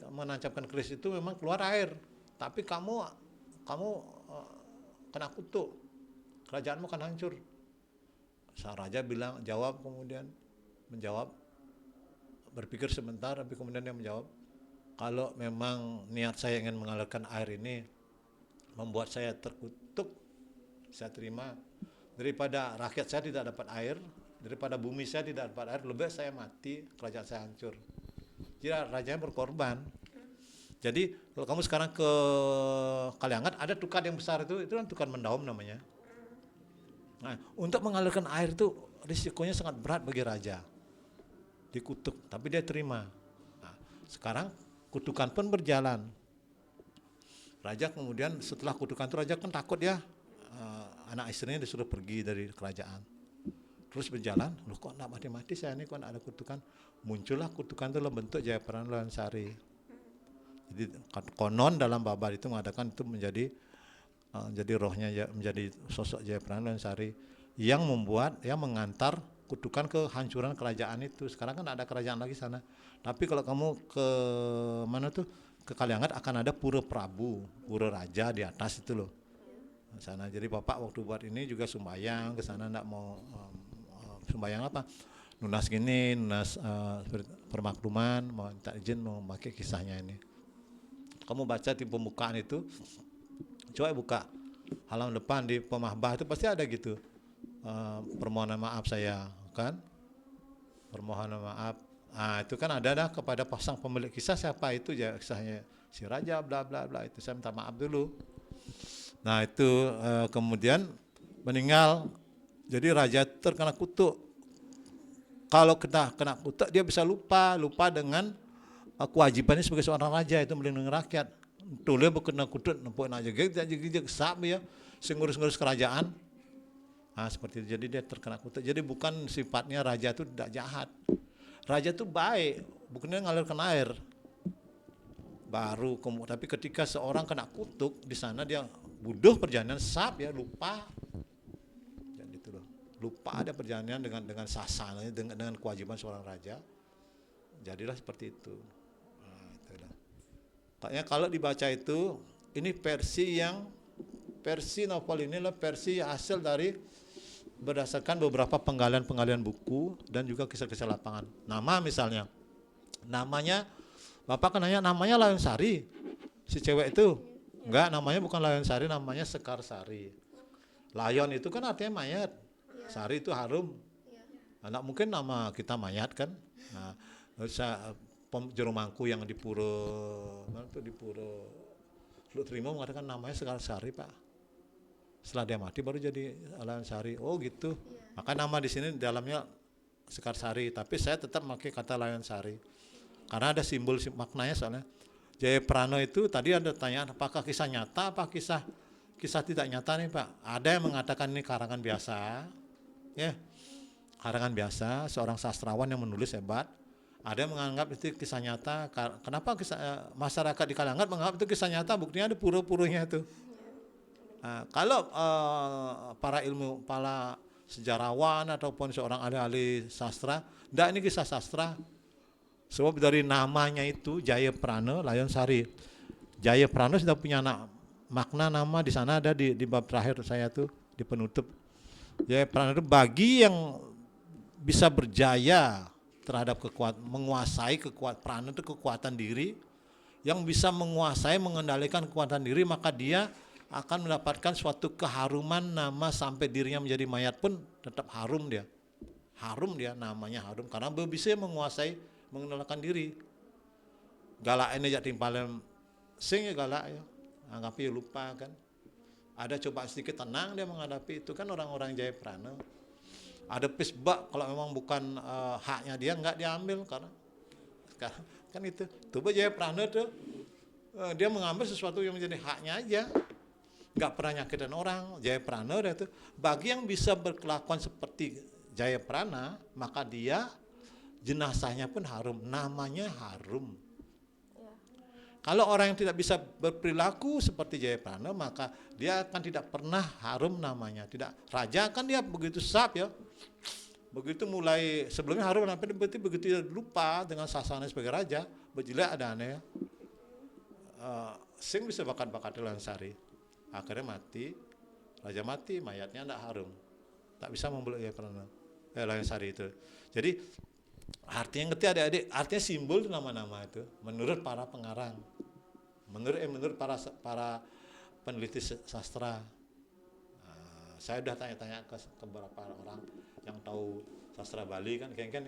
menancapkan keris itu memang keluar air, tapi kamu kena kutuk, kerajaanmu akan hancur. Sang raja menjawab, berpikir sebentar, tapi kemudian dia menjawab, kalau memang niat saya ingin mengalirkan air ini membuat saya terkutuk, saya terima. Daripada rakyat saya tidak dapat air, daripada bumi saya tidak dapat air, lebih baik saya mati, kerajaan saya hancur. Jadi rajanya berkorban. Jadi kalau kamu sekarang ke Kaliangat, ada tukat yang besar itu kan tukat Mendaum namanya. Nah, untuk mengalirkan air itu risikonya sangat berat bagi raja. Dikutuk, tapi dia terima. Nah, sekarang kutukan pun berjalan. Raja kemudian setelah kutukan itu raja kan takut ya, anak istrinya disuruh pergi dari kerajaan. Terus berjalan, loh kok enggak mati-mati saya ini, kok enggak ada kutukan. Muncullah kutukan itu dalam bentuk Jayaprana Loyansari. Jadi konon dalam babar itu mengatakan itu menjadi rohnya menjadi sosok Jayaprana Loyansari yang mengantar kutukan kehancuran kerajaan itu. Sekarang kan ada kerajaan lagi sana. Tapi kalau kamu ke mana tuh, ke Kaliangat akan ada pura Prabu, pura raja di atas itu loh. Sana. Jadi Bapak waktu buat ini juga sembahyang ke sana, enggak mau sembahyang apa? Nunas permakluman, mau minta izin mau pakai kisahnya ini. Kamu baca di pembukaan itu, coba buka halaman depan di pemahbah itu pasti ada gitu. Permohonan maaf saya, kan? Permohonan maaf. Ah, itu kan ada dah kepada pasang pemilik kisah, siapa itu ya kisahnya si raja bla bla bla, itu saya minta maaf dulu. Nah, itu kemudian meninggal. Jadi raja terkena kutuk. Kalau kena kutuk dia bisa lupa dengan kewajibannya sebagai seorang raja, itu melindungi rakyat. Tule kena kutuk nempuk aja gede sab ya, ngurus kerajaan. Nah, seperti itu. Jadi dia terkena kutuk. Jadi bukan sifatnya raja itu tidak jahat. Raja itu baik, bukannya ngalirkan air. Tapi ketika seorang kena kutuk di sana dia buduh perjalanan sab ya, lupa. Jadi itu loh. Lupa ada perjalanan dengan sasananya, dengan kewajiban seorang raja. Jadilah seperti itu. Nah, itulah. Makanya kalau dibaca itu, ini versi novel ini adalah versi hasil dari berdasarkan beberapa penggalian buku dan juga kisah-kisah lapangan. Nama misalnya, namanya Bapak kan nanya namanya Loyansari, si cewek itu. Enggak, namanya bukan Loyansari, namanya Sekarsari. Layon itu kan artinya mayat, Sari itu harum. Anak mungkin nama kita mayat kan. Nah, Jerumangku yang di Pura Lu Trimo mengatakan namanya Sekarsari Pak. Setelah dia mati baru jadi Loyansari. Oh gitu. Maka nama di sini dalamnya Sekarsari, tapi saya tetap pakai kata Layon Sari. Karena ada simbol maknanya soalnya. Jayaprana itu tadi ada tanyaan apakah kisah nyata apa kisah tidak nyata nih Pak. Ada yang mengatakan ini karangan biasa, ya karangan biasa seorang sastrawan yang menulis hebat. Ada yang menganggap itu kisah nyata. Kenapa masyarakat di Kalangat menganggap itu kisah nyata? Buktinya ada pura-puranya itu. Kalau para sejarawan ataupun seorang ahli-ahli sastra, enggak, ini kisah sastra. Sebab dari namanya itu Jayaprana Layon Sari. Jayaprana sudah punya makna nama di sana ada di bab terakhir saya tuh di penutup. Jayaprana itu bagi yang bisa berjaya terhadap menguasai prana itu kekuatan diri, yang bisa menguasai mengendalikan kekuatan diri, maka dia akan mendapatkan suatu keharuman nama sampai dirinya menjadi mayat pun tetap harum dia. Harum dia, namanya harum karena bisa menguasai mengendalikan diri. Galak ini jadi timpalem sing ya galak ya. Anggapi lupa kan. Ada coba sedikit tenang dia menghadapi itu kan orang-orang Jayaprana. Ada pisbak kalau memang bukan haknya dia enggak diambil karena kan itu. Coba Jayaprana tuh dia mengambil sesuatu yang menjadi haknya aja. Enggak pernah nyakitin orang. Jayaprana itu bagi yang bisa berkelakuan seperti Jayaprana, maka dia jenazahnya pun harum, namanya harum. Kalau orang yang tidak bisa berperilaku seperti Jayaprana, maka dia akan tidak pernah harum namanya. Tidak, raja kan dia begitu sap ya. Begitu mulai sebelumnya harum, tapi begitu dia lupa dengan sasarannya sebagai raja, berjilak ada aneh. Sing bisa bakat-bakat Layon Sari. Akhirnya mati, raja mati, mayatnya tidak harum. Tak bisa membeluk Jayaprana, Layon Sari itu. Jadi artinya ngerti adik-adik, artinya simbol nama-nama itu menurut para pengarang, menurut para peneliti sastra. Saya udah tanya-tanya ke beberapa orang yang tahu sastra Bali kan, kengken.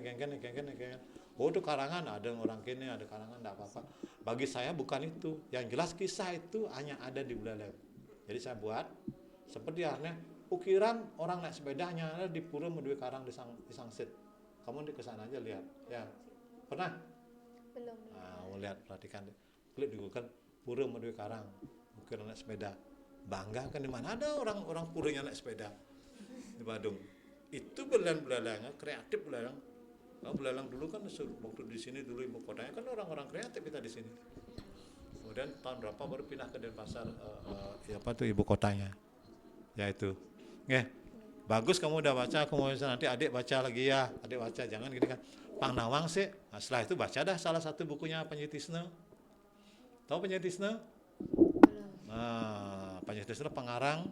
Oh itu karangan, ada orang kini, ada karangan, enggak apa-apa. Bagi saya bukan itu. Yang jelas kisah itu hanya ada di Buleleng. Jadi saya buat seperti artinya ukiran orang naik sepeda hanya ada di Pura Medue Karang di Sangsit. Kamu di kesana aja lihat, ya pernah? Belum. Mau lihat, perhatikan, klik di Google Pura Medue Karang, ukiran naik sepeda. Bangga kan di mana ada orang puranya naik sepeda di Badung. Itu belalang kreatif belalang. Belalang dulu kan waktu di sini dulu ibu kotanya kan orang-orang kreatif kita di sini. Kemudian tahun berapa baru pindah ke Denpasar, ibu kotanya. Ya itu. Nggih. Bagus kamu udah baca, aku mau nanti adik baca lagi ya. Adik baca, jangan gini kan. Pangnawang sih. Nah, setelah itu baca dah salah satu bukunya Panji Tisna. Tahu Panji Tisna? Nah, Panji Tisna pengarang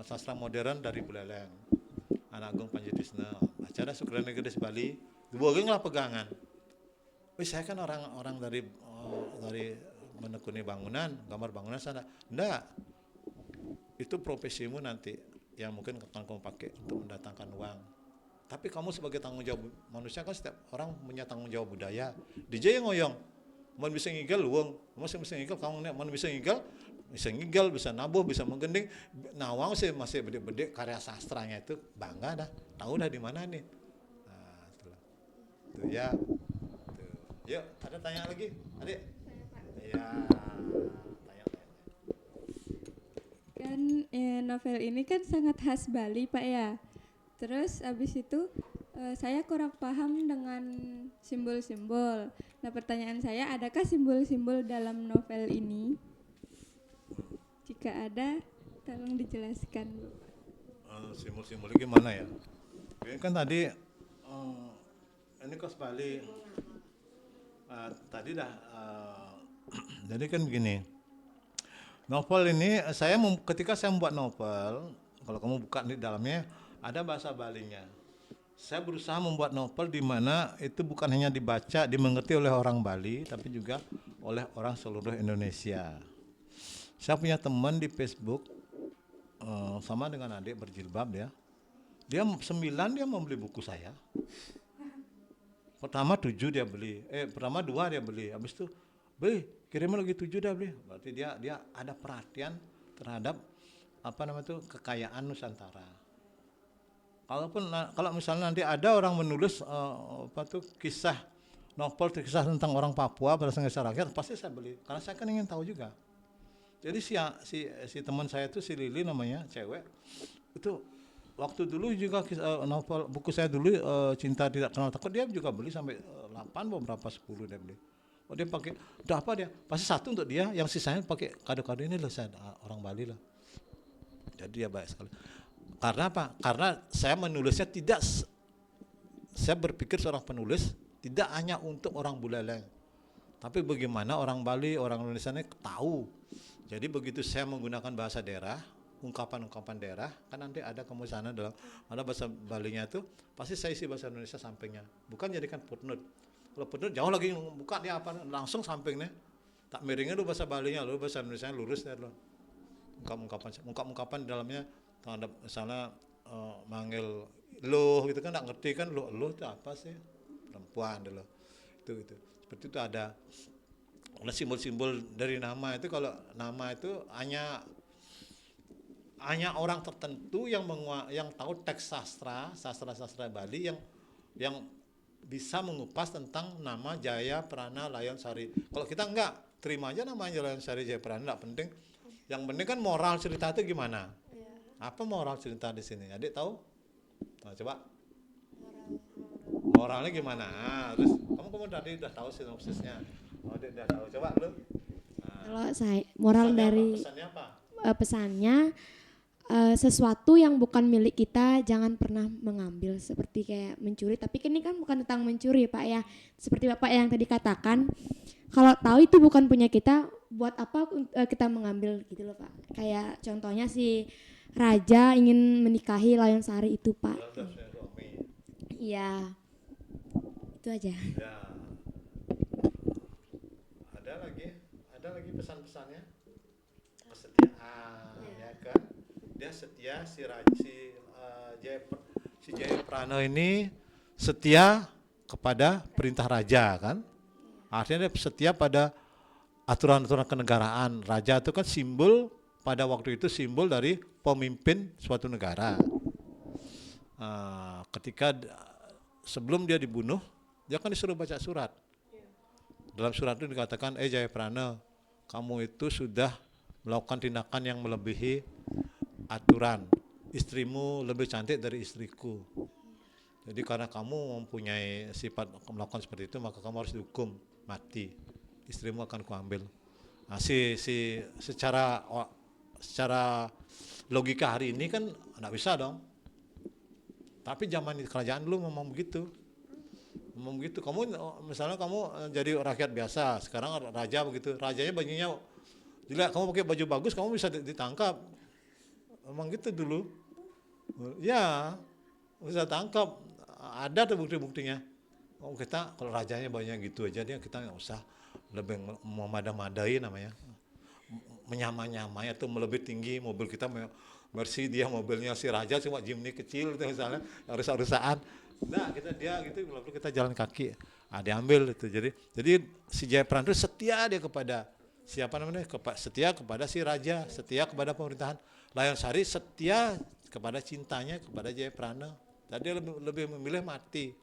sastra modern dari Buleleng. Anak Agung Panji Tisna. Baca dah Sukrana Gedes Bali. Dibuangin lah pegangan. Saya kan orang dari menekuni bangunan, gambar bangunan sana. Enggak. Itu profesimu nanti yang mungkin akan kamu pakai untuk mendatangkan uang. Tapi kamu sebagai tanggung jawab manusia kan setiap orang punya tanggung jawab budaya. DJ yang ngoyong, mau bisa ngigel uang, mau bisa ngigel kamu nih, mau bisa ngigel, bisa nabuh, bisa menggending. Nawang sih masih bede-bede karya sastranya itu bangga dah, tahu dah di mana nih. Nah, itulah. Tuh ya. Tuh. Yuk, ada tanya lagi, adik? Iya. Kan novel ini kan sangat khas Bali Pak ya. Terus abis itu saya kurang paham dengan simbol-simbol. Nah pertanyaan saya, adakah simbol-simbol dalam novel ini? Jika ada, tolong dijelaskan. Simbol-simbolnya gimana ya? Ini kan tadi ini khas Bali. Tadi dah jadi kan begini. Novel ini ketika saya membuat novel, kalau kamu buka di dalamnya ada bahasa Balinya. Saya berusaha membuat novel di mana itu bukan hanya dibaca, dimengerti oleh orang Bali, tapi juga oleh orang seluruh Indonesia. Saya punya teman di Facebook, sama dengan adik berjilbab ya. Dia 9 dia membeli buku saya. Pertama 7 dia beli, pertama 2 dia beli, habis itu beli, kirimnya lagi 7 dah beli. Berarti dia ada perhatian terhadap kekayaan Nusantara. Kalau misalnya nanti ada orang menulis kisah novel, kisah tentang orang Papua berdasarkan kisah rakyat, pasti saya beli karena saya kan ingin tahu juga. Jadi si teman saya itu, si Lili namanya, cewek itu, waktu dulu juga novel buku saya dulu, Cinta Tidak Kenal Takut, dia juga beli sampai 8 berapa 10 dia beli. Oh, dia pakai, udah apa dia? Pasti satu untuk dia, yang sisanya pakai kado-kado ini loh, saya orang Bali lah. Jadi dia baik sekali. Karena apa? Karena saya menulisnya saya berpikir seorang penulis tidak hanya untuk orang Buleleng, tapi bagaimana orang Bali, orang Indonesia ini tahu. Jadi begitu saya menggunakan bahasa daerah, ungkapan-ungkapan daerah, kan nanti ada kamu sana dalam ada bahasa Balinya itu, pasti saya isi bahasa Indonesia sampingnya. Bukan jadikan footnote. Kalau footnote jauh lagi buka dia apa, langsung sampingnya. Tak miringnya lu bahasa Balinya, lu bahasa Indonesia lurus ya lo. Ungkapan dalamnya terhadap misalnya manggil lo gitu kan, nggak ngerti kan, lo itu apa sih, perempuan dulu itu seperti itu. Ada simbol-simbol dari nama itu. Kalau nama itu hanya orang tertentu yang tahu teks sastra Bali yang bisa mengupas tentang nama Jaya Prana Layon Sari. Kalau kita enggak, terima aja namanya Layon Sari Jaya Prana, enggak penting. Yang penting kan moral cerita itu gimana? Apa moral cerita di sini? Adik tahu? Nah, coba. Moralnya gimana? Terus kamu tadi udah tahu sinopsisnya. Oh, dia udah tahu. Coba lu. Nah, Kalau saya moral dari pesannya apa? Pesannya sesuatu yang bukan milik kita jangan pernah mengambil, seperti kayak mencuri. Tapi ini kan bukan tentang mencuri Pak ya. Seperti Bapak yang tadi katakan, kalau tahu itu bukan punya kita, buat apa kita mengambil gitu loh Pak. Kayak contohnya si Raja ingin menikahi Layon Sari itu Pak. Iya, itu aja. Ya. Ada lagi pesan-pesannya. Kesetiaan, ya kan? Dia setia, si Jaya Prana ini setia kepada perintah raja kan? Artinya dia setia pada aturan-aturan kenegaraan. Raja itu kan simbol, pada waktu itu simbol dari pemimpin suatu negara. Ketika sebelum dia dibunuh, dia kan disuruh baca surat. Dalam surat itu dikatakan, Jaya Prana, kamu itu sudah melakukan tindakan yang melebihi aturan. Istrimu lebih cantik dari istriku. Jadi karena kamu mempunyai sifat melakukan seperti itu, maka kamu harus dihukum mati. Istrimu akan kuambil. Nah, secara logika hari ini kan enggak bisa dong. Tapi zaman kerajaan dulu memang begitu. Kamu misalnya kamu jadi rakyat biasa, sekarang raja begitu. Rajanya bajunya jelek, kamu pakai baju bagus, kamu bisa ditangkap. Memang gitu dulu. Ya, bisa tangkap. Ada tuh bukti-buktinya. Kita kalau rajanya bajunya gitu aja, kita nggak usah lebih memadai namanya. Menyamai atau lebih tinggi mobil kita Mercy, dia mobilnya si raja cuma Jimny kecil itu misalnya, rusak-rusakan. Nah, kita jalan kaki. Diambil itu. Jadi si Jaya Prana itu setia dia kepada setia kepada si raja, setia kepada pemerintahan. Layon Sari setia kepada cintanya kepada Jaya Prana. Tadi dia lebih memilih mati.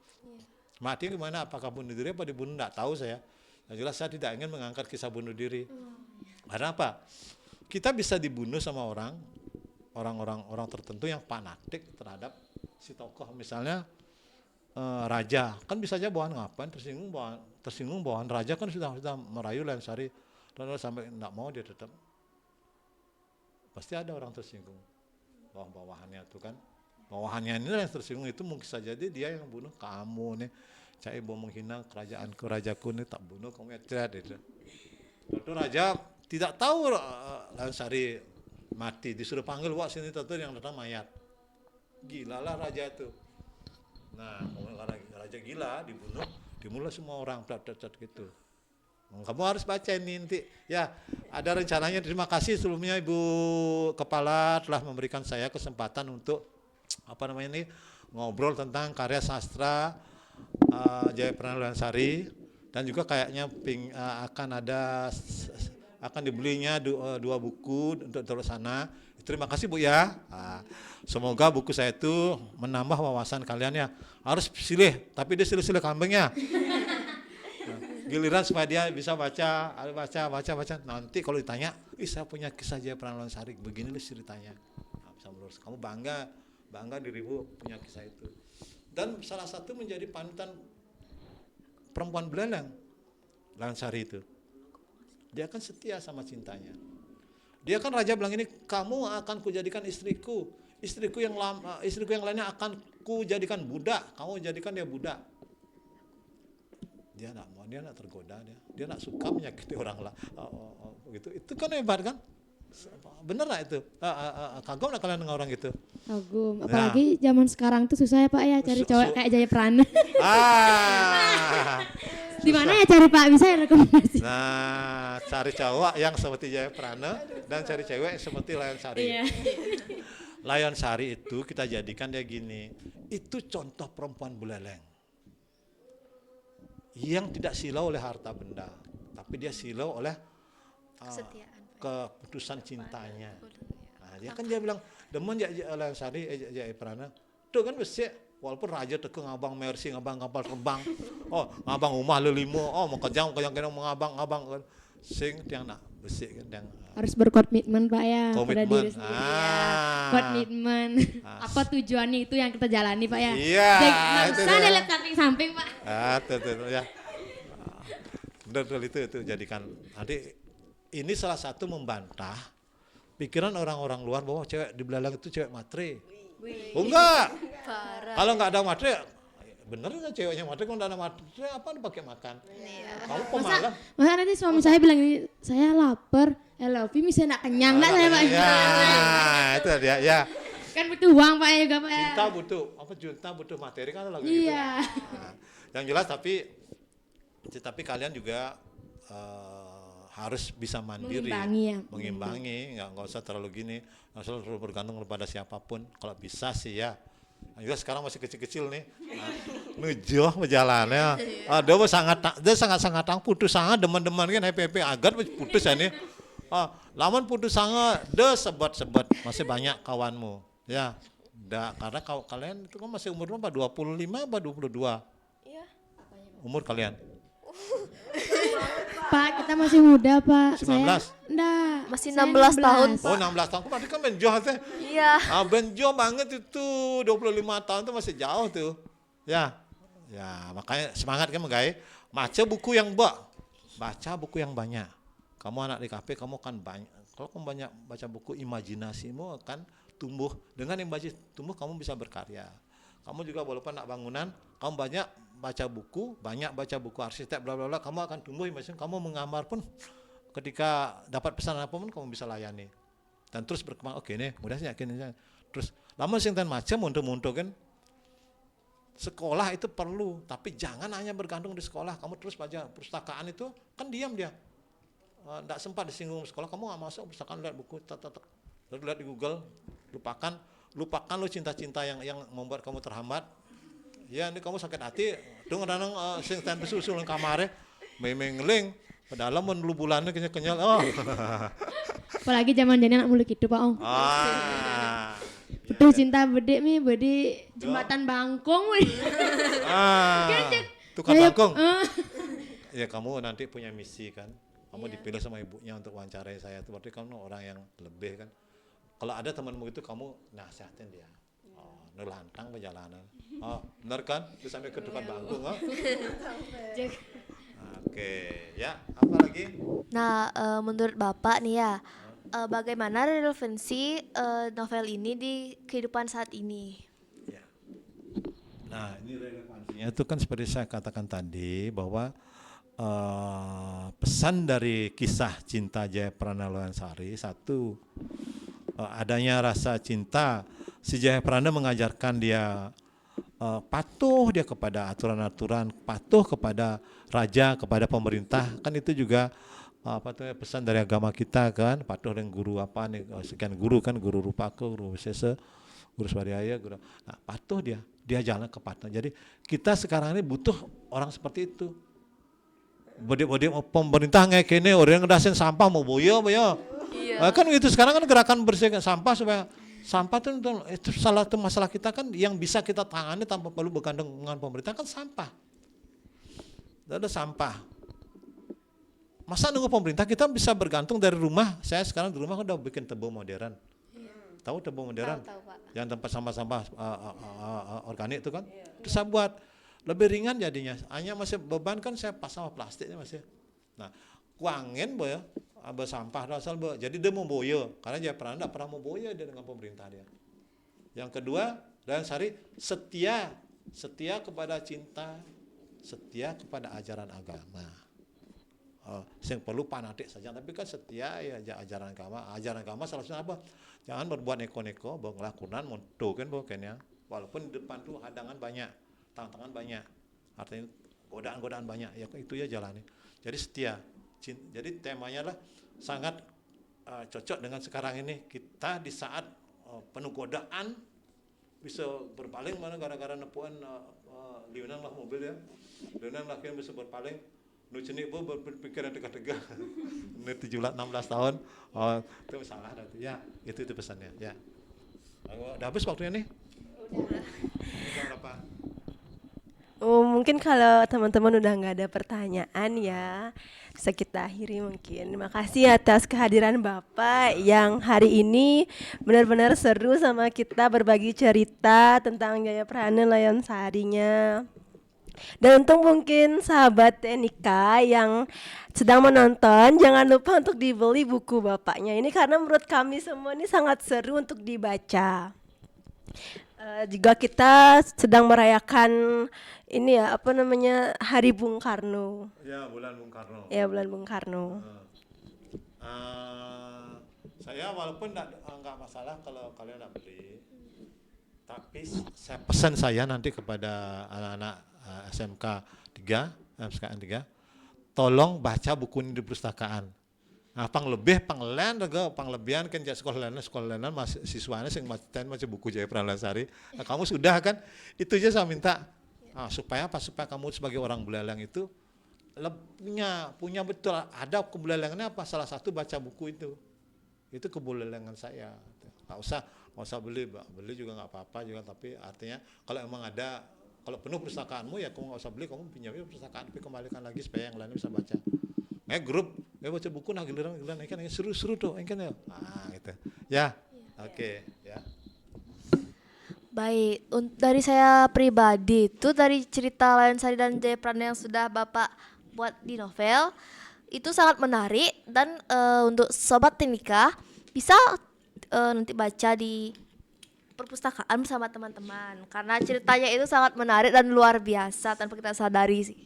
Mati gimana? Apakah bunuh diri apa dibunuh? Enggak tahu saya. Yang jelas saya tidak ingin mengangkat kisah bunuh diri. Karena apa? Kita bisa dibunuh sama orang tertentu yang fanatik terhadap si tokoh. Misalnya raja, kan bisa aja bawahan ngapain tersinggung bawahan raja kan sudah merayu Layon Sari, lalu sampai enggak mau dia tetap. Pasti ada orang tersinggung. Bawahannya itu kan. Bawahannya ini yang tersinggung itu mungkin saja dia yang bunuh kamu nih. Cai mau menghina kerajaanku, rajaku nih, tak bunuh kamu ya tidak itu. Tentu raja tidak tahu Layon Sari mati, disuruh panggil wak sini tentu yang datang mayat. Gila lah raja itu. Nah, raja gila dibunuh semua orang gitu. Kamu harus baca ini nanti. Ya, ada rencananya. Terima kasih sebelumnya Ibu Kepala telah memberikan saya kesempatan untuk ngobrol tentang karya sastra Jaya Prana Layon Sari, dan juga kayaknya akan ada akan dibelinya 2 buku untuk terus sana. Terima kasih Bu ya. Semoga buku saya itu menambah wawasan kalian ya. Harus silih, tapi dia silih-silih kambingnya. Giliran supaya dia bisa baca. Nanti kalau ditanya, saya punya kisah Jayaprana Loyansari, begini nih ceritanya. Bisa melurus. Kamu bangga dirimu punya kisah itu. Dan salah satu menjadi panutan perempuan Beleleng, Loyansari itu. Dia kan setia sama cintanya. Dia kan raja bilang ini, kamu akan kujadikan istriku. Istriku yang lainnya akan kujadikan budak. Kamu jadikan dia budak. Dia enggak mau, dia enggak tergoda, dia enggak suka menyakiti orang lah. Begitu. Itu kan hebat kan? Bener lah itu. Kagum lah kalian dengan orang gitu. Kagum. Apalagi zaman sekarang tuh susah ya Pak ya cari cowok kayak Jayaprana. Di mana ya cari Pak? Bisa ya rekomendasi? Nah, cari cowok yang seperti Jayaprana dan cari cewek yang seperti Loyansari. Iya. Loyansari itu kita jadikan dia gini. Itu contoh perempuan Buleleng. Yang tidak silau oleh harta benda, tapi dia silau oleh keputusan cintanya. Nah, dia bilang demen Loyansari Jayaprana. Tuh kan besi, walaupun raja tekeng ngabang mercy, ngabang kapal terbang. Ngabang rumah lelimo, mau kejang kena ngabang sing tiang nak besi kan tiang harus berkomitmen Pak ya pada diri sendiri komitmen. Apa tujuannya itu yang kita jalani Pak ya. Iya. Nggak usah lihat samping-samping Pak. Tuh ya. Betul itu jadikan. Nanti ini salah satu membantah pikiran orang-orang luar bahwa cewek di Beleleng itu cewek matre. Enggak. Kalau enggak ada matre, bener nggak ceweknya matre? Kalau enggak ada matre, apa pakai makan? Kamu pemalas. Masa nanti suami saya bilang ini, saya lapar, LOV bisa nak kenyang nggak saya Pak? Ya, itu dia ya. Kan butuh uang Pak ya juga Pak ya. Cinta butuh materi kan lagi iya. gitu. Nah, yang jelas tapi kalian juga harus bisa mandiri, mengimbangi, nggak usah terlalu gini, nggak usah terlalu bergantung kepada siapapun. Kalau bisa sih ya. Juga sekarang masih kecil-kecil nih, nujuh berjalannya. Dia sangat putus sangat deman-deman kan happy agar putus ya nih. Lamun putus sangat, dia sebat masih banyak kawanmu, ya. Karena kalian itu kan masih umurnya 25 apa 22? Iya. Umur kalian? Pak, kita masih muda Pak. 19? Enggak. Masih 16 tahun. 16 tahun, berarti kan benjoh teh. Iya. Benjoh banget itu, 25 tahun itu masih jauh tuh. Ya, makanya semangat kan menggai. Baca buku yang banyak. Kamu anak di kafe, kamu kan banyak. Kalau kamu banyak baca buku, imajinasimu akan tumbuh. Dengan imajinasi tumbuh, kamu bisa berkarya. Kamu juga walaupun anak bangunan, kamu banyak baca buku arsitek bla bla bla, kamu akan tumbuh imajinasi, kamu menggambar pun ketika dapat pesan apapun kamu bisa layani. Dan terus berkembang, oke nih, mudah sih yakin. Terus lama sing ten macam untuk kan sekolah itu perlu, tapi jangan hanya bergantung di sekolah. Kamu terus baca perpustakaan itu kan diam dia. Enggak sempat disinggung sekolah, kamu enggak masuk perpustakaan, lihat buku lihat di Google, lupakan lo cinta-cinta yang membuat kamu terhambat. Ya ini kamu sakit hati, tuh kadang sing ten susul nang kamare, memengling, padahal mun lu bulannya kenyal. Apalagi zaman jane anak muluk itu Pak Om. Betul cinta bede jembatan Bangkong. Tukar Bangkong. Ya kamu nanti punya misi kan. Kamu dipilih sama ibunya untuk wawancarai saya, itu berarti kamu orang yang lebih kan. Kalau ada temanmu itu kamu nasihatin dia. Nelantang perjalanan. Benar kan? Terus sampai ke tukar Bangkong. Oke, ya apa lagi? Nah, menurut Bapak nih ya, bagaimana relevansi novel ini di kehidupan saat ini? Ya. Nah, ini relevansinya itu kan seperti saya katakan tadi bahwa pesan dari kisah cinta Jayaprana Loyansari, satu, adanya rasa cinta. Si Jayaprana mengajarkan dia patuh dia kepada aturan-aturan, patuh kepada raja, kepada pemerintah. Kan itu juga pesan dari agama kita kan, patuh dengan guru apa nih, sekian guru kan, guru Rupaka, guru Sese, guru Swadhyaya, guru. Nah, patuh dia jalan ke patuh. Jadi kita sekarang ini butuh orang seperti itu. Bodi pemerintah kayak gini orang ngedasin sampah mau boyo. Iya. Kan gitu sekarang kan gerakan bersihkan sampah supaya sampah itu salah satu masalah kita kan yang bisa kita tangani tanpa perlu bergantung dengan pemerintah kan sampah. Ada sampah. Masa nunggu pemerintah, kita bisa bergantung dari rumah. Saya sekarang di rumah udah bikin tebu modern. Tahu tebu modern? Tahu, Pak. Yang tempat sampah-sampah organik itu kan. Terus saya buat lebih ringan jadinya. Hanya masih beban kan saya pas sama plastiknya masih. Nah, kuangin boy, sampah asal boy. Jadi dia mau boyo karena dia tidak pernah mau boyo dia dengan pemerintah dia. Yang kedua, dan Sari setia kepada cinta, setia kepada ajaran agama. Yang perlu fanatik saja, tapi kan setia ya ajaran agama salah satunya apa? Jangan berbuat neko-neko, ngelakukan monto kan bukannya. Walaupun di depan tuh hadangan banyak, tantangan banyak, artinya godaan banyak, ya itu ya jalani. Jadi setia. Jadi temanya lah sangat cocok dengan sekarang ini. Kita di saat penuh godaan bisa berpaling mana gara-gara nepuan liunan lah mobil ya, liunan lah bisa berpaling. Nu cenik bu berpikiran tega-tega. Ini 16 tahun. Oh, itu salah nanti. Ya, itu pesannya. Ya. Udah habis waktunya nih? Udah berapa? Mungkin kalau teman-teman udah nggak ada pertanyaan ya, bisa kita akhiri mungkin. Terima kasih atas kehadiran Bapak yang hari ini benar-benar seru sama kita berbagi cerita tentang Jayaprana Layonsarinya. Dan untuk mungkin sahabat Tenika yang sedang menonton, jangan lupa untuk dibeli buku Bapaknya ini karena menurut kami semua ini sangat seru untuk dibaca. Juga kita sedang merayakan ini ya Hari Bung Karno. Ya, bulan Bung Karno. Ya, bulan Bung Karno. Saya walaupun enggak masalah kalau kalian enggak beli, tapi saya pesan saya nanti kepada anak-anak SMK 3, tolong baca buku ini di perpustakaan. Nah, panglebihan kan sekolah lain masih siswanya sing macam buku Jayaprana Layonsari. Nah, kamu sudah kan? Itu aja saya minta. Supaya kamu sebagai orang Buleleng itu punya betul ada kebulelengannya apa? Salah satu baca buku itu. Itu kebulelengan saya. Nggak usah beli juga nggak apa-apa juga, tapi artinya kalau penuh perpustakaanmu ya kamu nggak usah beli, kamu pinjamnya perpustakaan tapi kembalikan lagi supaya yang lain bisa baca. Grup baca buku giliran kan seru tuh kan ya. Gitu. Ya. Oke, ya. Baik, dari saya pribadi itu dari cerita Layonsari dan Jayaprana yang sudah Bapak buat di novel itu sangat menarik dan untuk sobat Tenika bisa nanti baca di perpustakaan bersama teman-teman karena ceritanya itu sangat menarik dan luar biasa tanpa kita sadari sih.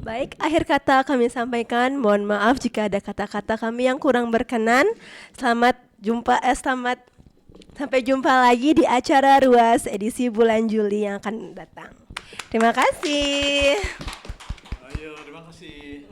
Baik, akhir kata kami sampaikan. Mohon maaf jika ada kata-kata kami yang kurang berkenan. Sampai jumpa lagi di acara Ruas edisi bulan Juli yang akan datang. Terima kasih. Terima kasih.